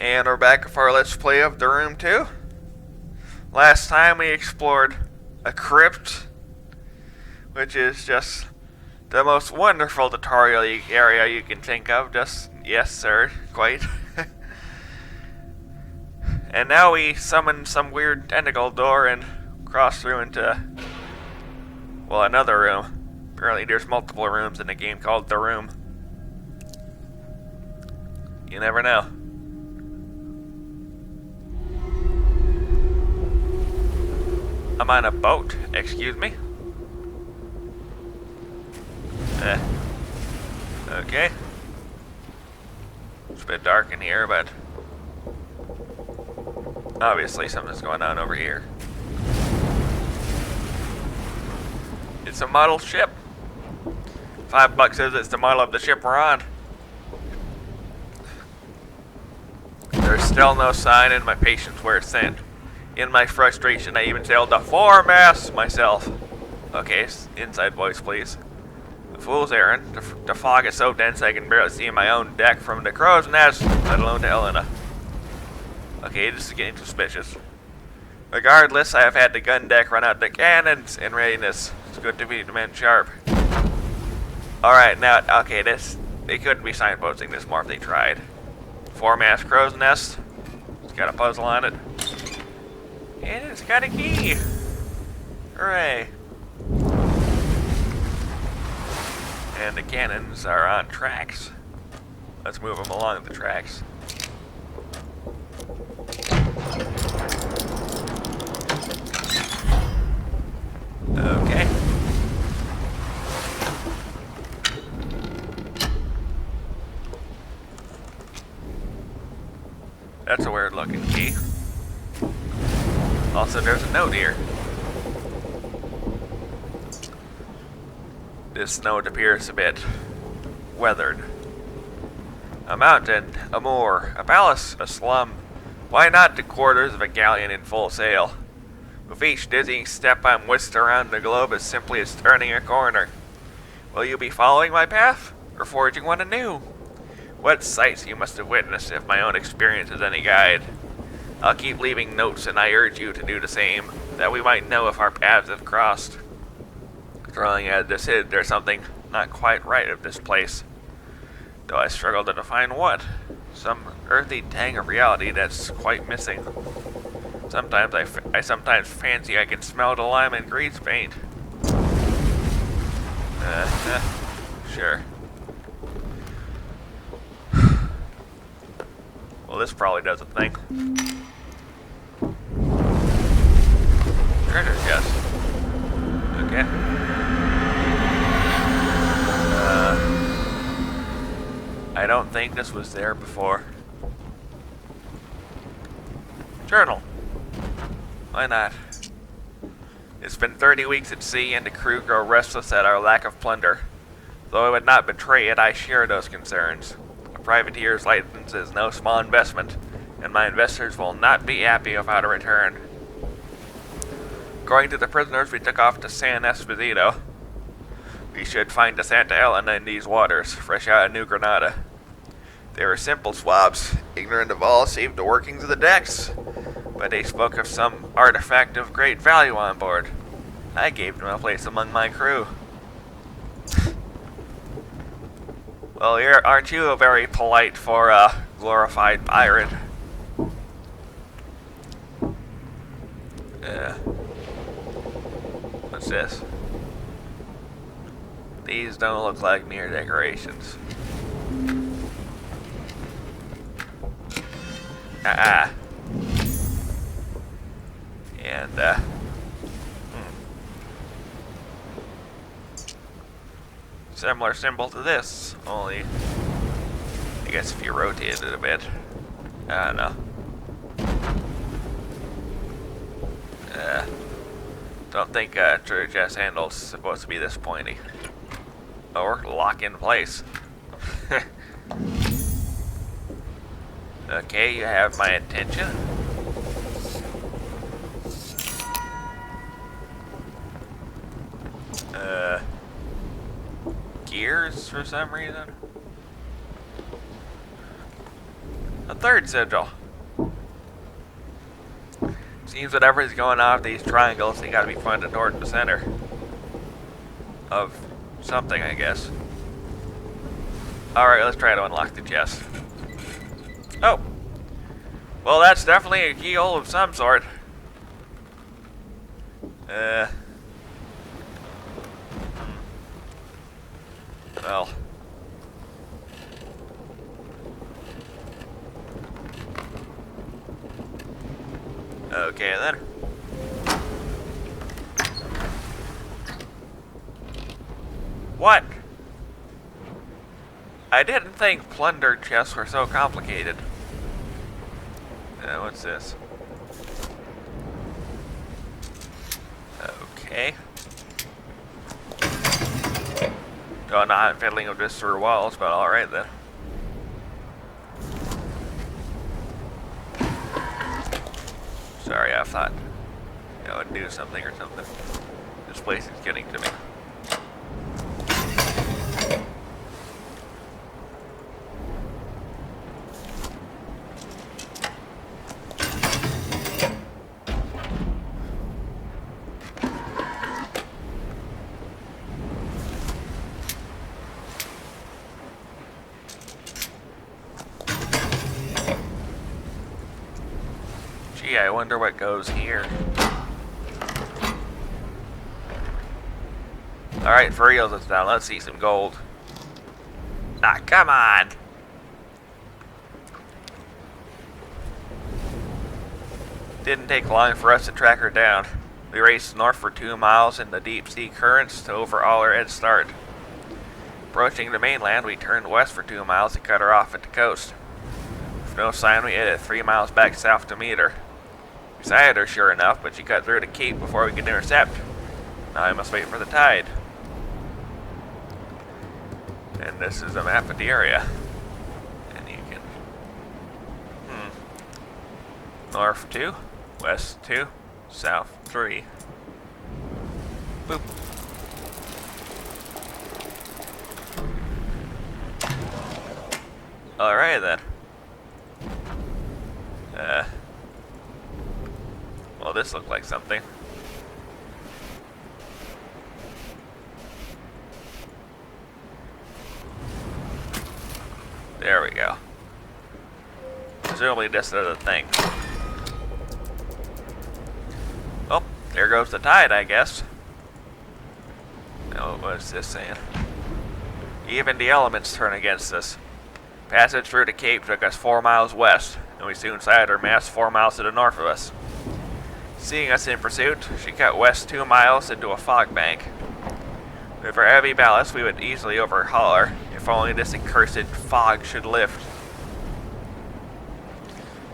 And we're back for our Let's Play of The Room 2. Last time we explored a crypt, which is just the most wonderful tutorial area you can think of. Just, yes sir, quite. And now we summon some weird tentacle door and cross through into, well, another room. Apparently there's multiple rooms in a game called The Room. You never know. I'm on a boat, excuse me. Okay. It's a bit dark in here, but obviously something's going on over here. It's a model ship. $5 says it's the model of the ship we're on. There's still no sign, and my patience wears thin. In my frustration, I even sailed the foremast myself. Okay, inside voice, please. The fool's errand. The fog is so dense I can barely see my own deck from the crow's nest, let alone to Helena. Okay, this is getting suspicious. Regardless, I have had the gun deck run out the cannons in readiness. It's good to be the men sharp. Alright, now, okay, they couldn't be signposting this more if they tried. Foremast crow's nest. It's got a puzzle on it. And it's got a key! Hooray! And the cannons are on tracks. Let's move them along the tracks. Okay. That's a weird looking key. Also, there's a note here. This note appears a bit weathered. A mountain, a moor, a palace, a slum. Why not the quarters of a galleon in full sail? With each dizzying step I'm whisked around the globe as simply as turning a corner. Will you be following my path, or forging one anew? What sights you must have witnessed if my own experience is any guide. I'll keep leaving notes, and I urge you to do the same, that we might know if our paths have crossed. Drawing at this hid, there's something not quite right of this place, though I struggle to define what. Some earthy tang of reality that's quite missing. Sometimes I sometimes fancy I can smell the lime and grease paint. Sure. Well, this probably does a thing. Treasure chest. Okay. I don't think this was there before. Journal. Why not? It's been 30 weeks at sea, and the crew grow restless at our lack of plunder. Though I would not betray it, I share those concerns. A privateer's license is no small investment, and my investors will not be happy without a return. According to the prisoners we took off to San Esposito, we should find the Santa Elena in these waters, fresh out of New Granada. They were simple swabs, ignorant of all save the workings of the decks, but they spoke of some artifact of great value on board. I gave them a place among my crew. Well, aren't you very polite for a glorified pirate? What's this? These don't look like mere decorations. And, similar symbol to this, only, I guess if you rotate it a bit, I don't know. Don't think treasure chest handle's supposed to be this pointy. Or lock in place. Okay, you have my attention. Gears for some reason. A third sigil. Seems whatever's going on with these triangles, they gotta be pointed toward the center of something, I guess. Alright, let's try to unlock the chest. Oh! Well, that's definitely a keyhole of some sort. Well. Okay, then. What? I didn't think plunder chests were so complicated. What's this? Okay. Don't know how fiddling with this through walls, but alright then. Sorry, I thought I would do something or something. This place is getting to me. Gee, I wonder what goes here. Alright, for real this time, let's see some gold. Ah, come on! Didn't take long for us to track her down. We raced north for 2 miles in the deep sea currents to overhaul her head start. Approaching the mainland, we turned west for 2 miles to cut her off at the coast. With no sign, we headed 3 miles back south to meet her. We sighted her sure enough, but she cut through the cape before we could intercept. Now I must wait for the tide. And this is a map of the area. And you can... North 2, west 2, south 3. Boop. Alright then. Well, this looked like something. There we go. Presumably this is the thing. Oh, there goes the tide, I guess. Oh, what's this saying? Even the elements turn against us. Passage through the cape took us 4 miles west, and we soon sighted her mast 4 miles to the north of us. Seeing us in pursuit, she cut west 2 miles into a fog bank. With her heavy ballast, we would easily overhaul her, if only this accursed fog should lift.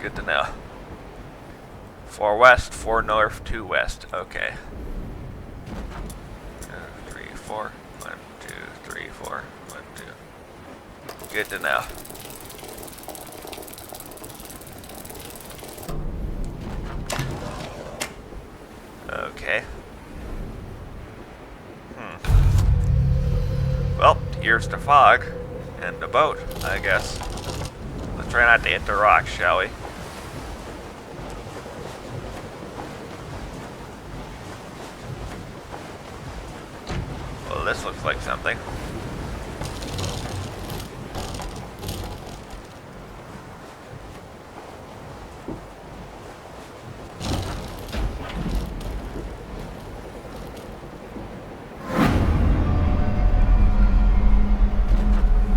Good to know. 4 west, 4 north, 2 west. Okay. 2, 3, 4. 1, 2, 3, 4. 1, 2. Good to know. Okay. Well, here's the fog. And the boat, I guess. Let's try not to hit the rocks, shall we? Well, this looks like something.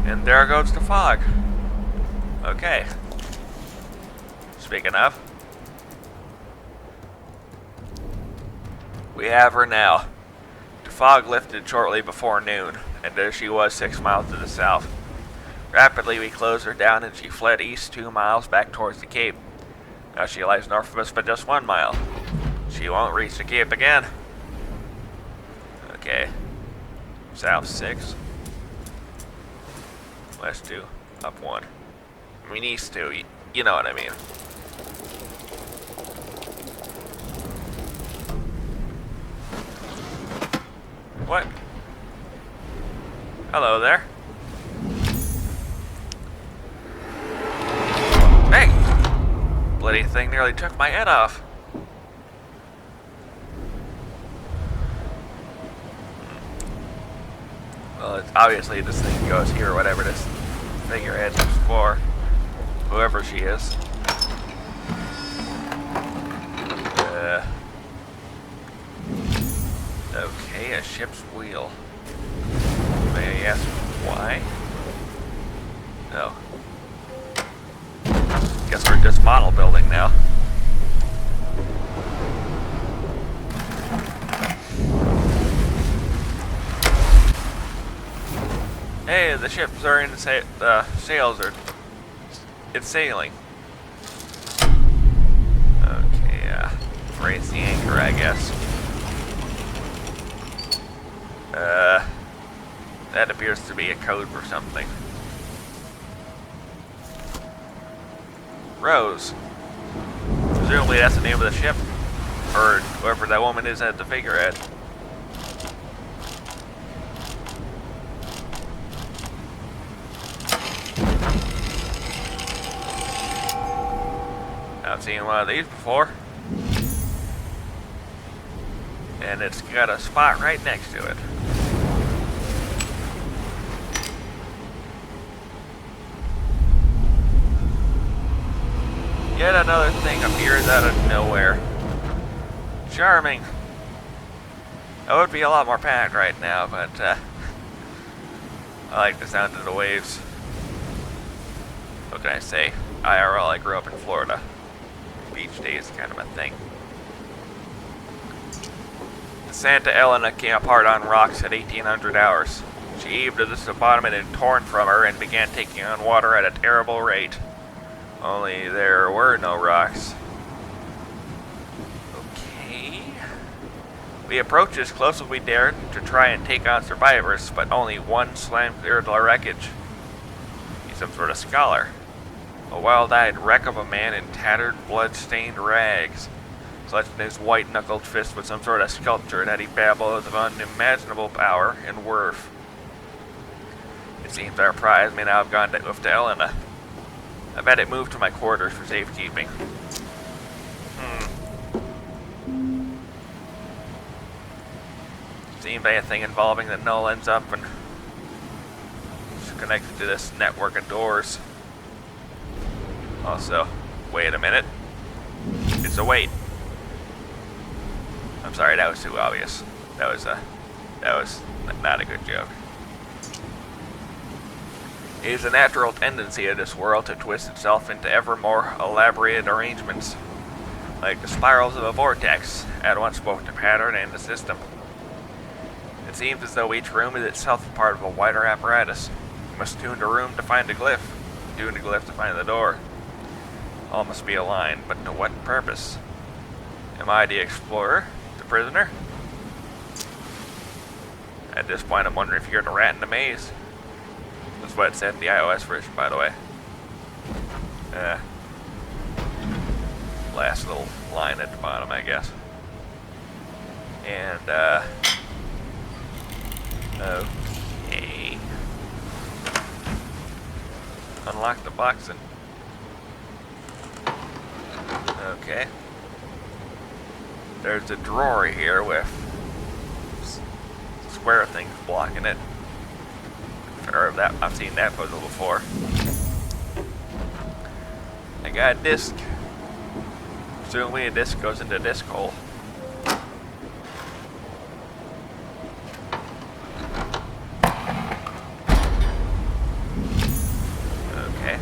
And there goes the fog. Okay. Speaking of, we have her now. The fog lifted shortly before noon, and there she was 6 miles to the south. Rapidly we closed her down and she fled east 2 miles back towards the cape. Now she lies north of us for just 1 mile. She won't reach the cape again. Okay. South 6. West 2. Up 1. I mean east 2. You know what I mean. What? Hello there. bloody thing nearly took my head off. Well, it's obviously this thing goes here, or whatever this figurehead is for. Whoever she is. Okay, a ship's wheel. May I ask why? No. Guess we're just model building now. Hey, the ships are in the sails are... It's sailing. Okay, raise the anchor, I guess. That appears to be a code for something. Rose. Presumably that's the name of the ship. Or whoever that woman is at the figurehead. I've seen one of these before. And it's got a spot right next to it. Yet another thing appears out of nowhere. Charming. I would be a lot more panicked right now, but I like the sound of the waves. What can I say? IRL, I grew up in Florida. Beach days kind of a thing. The Santa Elena came apart on rocks at 1800 hours. She heaved as the bottom had been torn from her and began taking on water at a terrible rate. Only there were no rocks. Okay. We approached as close as we dared to try and take on survivors, but only one swam clear of the wreckage. He's some sort of scholar. A wild-eyed wreck of a man in tattered, blood-stained rags, clutching his white-knuckled fist with some sort of sculpture that he babbles of unimaginable power and worth. It seems our prize may now have gone with to Elena. I bet it moved to my quarters for safekeeping. Seems anything involving the null ends up and it's connected to this network of doors. Also, wait a minute. It's a weight. I'm sorry, that was too obvious. That was not a good joke. It is a natural tendency of this world to twist itself into ever more elaborated arrangements, like the spirals of a vortex, at once both the pattern and the system. It seems as though each room is itself part of a wider apparatus. You must tune the room to find a glyph, tune the glyph to find the door. All must be aligned, but to what purpose? Am I the explorer? The prisoner? At this point, I'm wondering if you're the rat in the maze. That's what it said in the iOS version, by the way. Last little line at the bottom, I guess. And, okay. Unlock the box and... Okay. There's a drawer here with square things blocking it. Or that I've seen that puzzle before. I got a disc. Presumably a disc goes into a disc hole. Okay.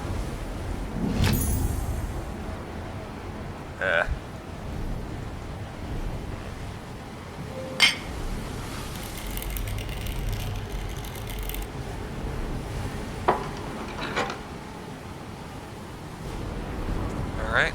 Alright.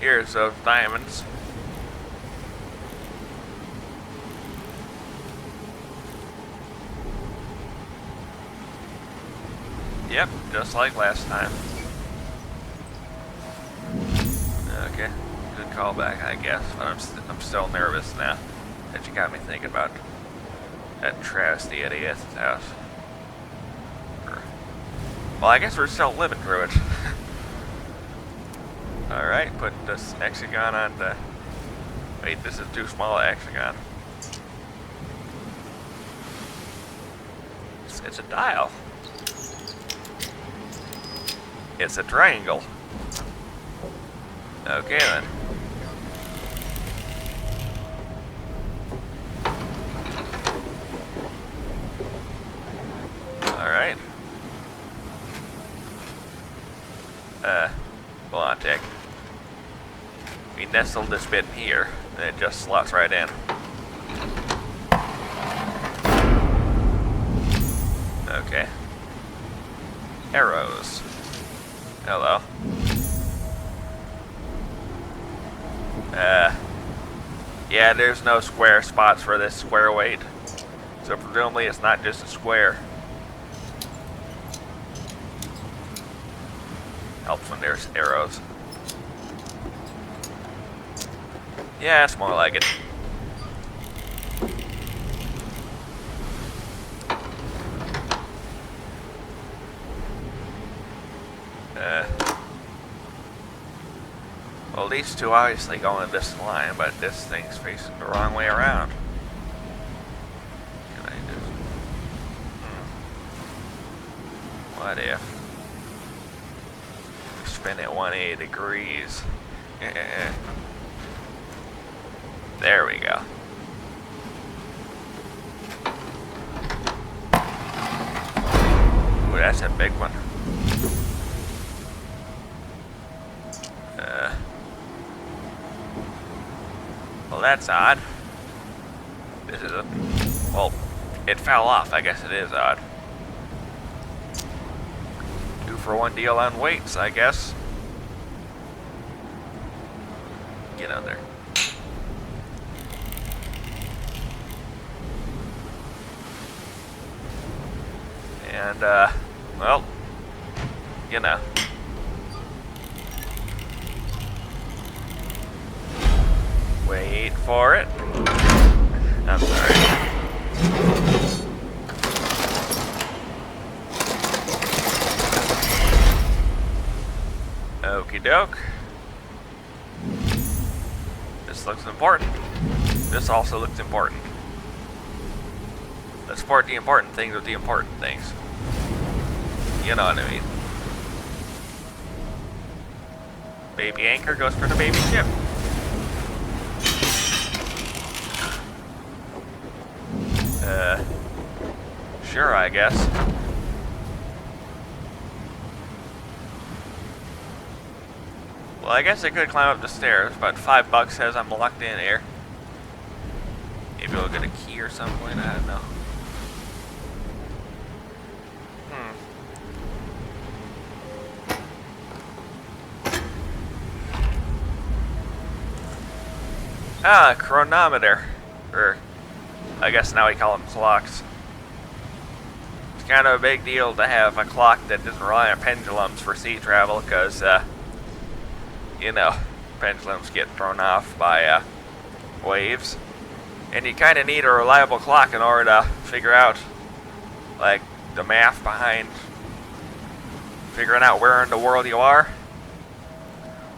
Here's those diamonds. Yep, just like last time. Okay, good callback, I guess, but I'm still nervous now that you got me thinking about that travesty at Edith's house. Well, I guess we're still living through it. Alright, put this hexagon on the... Wait, this is too small a hexagon. It's a dial. It's a triangle. Okay then. Alright. Hold on a tick. We nestled this bit in here, and it just slots right in. Okay. Arrows. Hello. Yeah, there's no square spots for this square weight. So presumably it's not just a square. Helps when there's arrows. Yeah, it's more like it. Well, these two obviously go in this line, but this thing's facing the wrong way around. Can I just... What if we spin it 180 degrees? There we go. Ooh, that's a big one. Well, that's odd. This is a... Well, it fell off. I guess it is odd. 2-for-1 deal on weights, I guess. Get on there. And, well, you know. Wait for it. I'm sorry. Okie doke. This looks important. This also looks important. Let's support the important things with the important things. You know what I mean. Baby anchor goes for the baby ship. Sure, I guess. Well, I guess I could climb up the stairs, but $5 says I'm locked in here. Maybe we'll get a key or something, I don't know. Ah, chronometer. Or, I guess now we call them clocks. It's kind of a big deal to have a clock that doesn't rely on pendulums for sea travel, because, you know, pendulums get thrown off by, waves. And you kind of need a reliable clock in order to figure out, like, the math behind figuring out where in the world you are.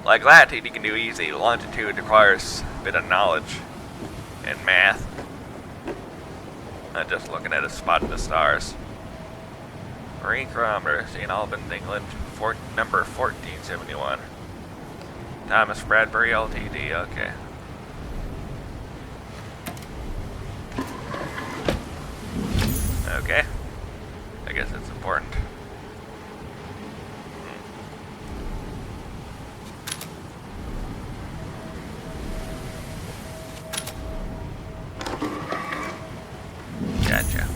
Like latitude you can do easy. Longitude requires a bit of knowledge and math. Not just looking at a spot in the stars. Marine chronometer, St. Albans, England, number 1471. Thomas Bradbury Ltd. Okay. Okay. I guess it's important. Gotcha.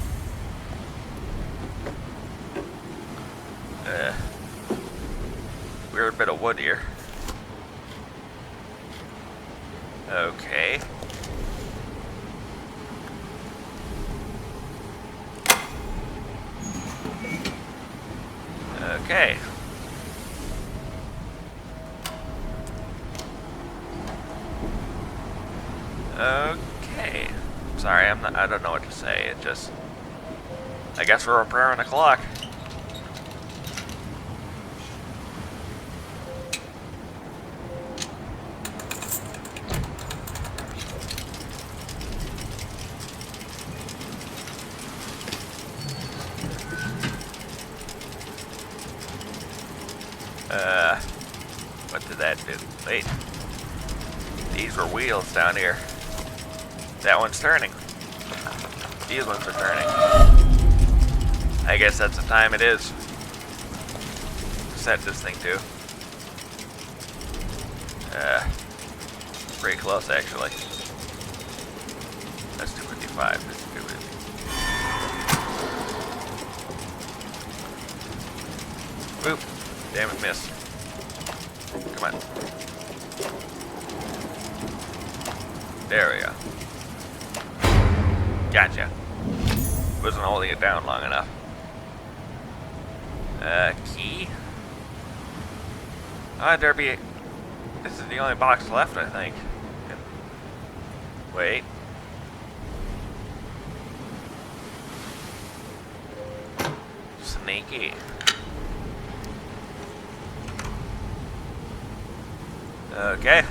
Weird bit of wood here. Okay. Okay. Okay. Sorry, I don't know what to say. It just... I guess we're repairing the clock. What did that do? Wait. These were wheels down here. That one's turning. These ones are turning. I guess that's the time it is. Set this thing to. Pretty close actually. That's 255. That's 250. Oop. Damn it, missed. Come on. There we go. Gotcha. Wasn't holding it down long enough. Key? There'd be... This is the only box left, I think. Wait. Sneaky. Okay.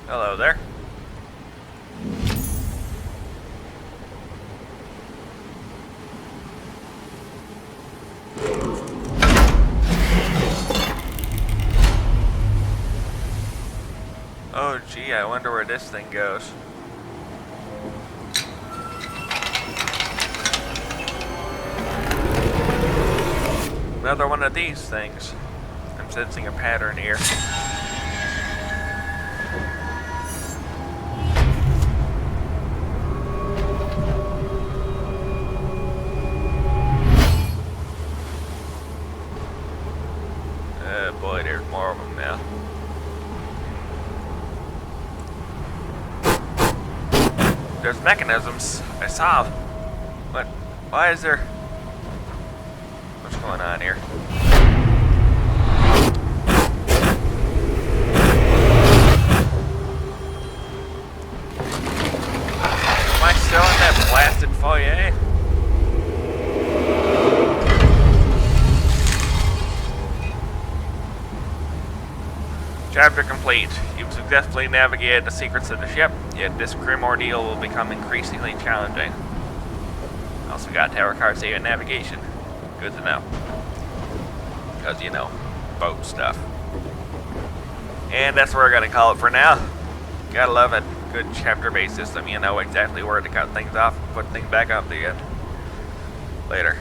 Hello there. Oh gee, I wonder where this thing goes. Another one of these things. I'm sensing a pattern here. Boy, there's more of them now. There's mechanisms. I saw them. But why is there... What's going on here? Am I still in that blasted foyer? Chapter complete. You've successfully navigated the secrets of the ship, yet this grim ordeal will become increasingly challenging. Also got tower car save and navigation. Good to know. Because, you know, boat stuff. And that's where we're going to call it for now. Gotta love it. Good chapter-based system. You know exactly where to cut things off and put things back up again. Later.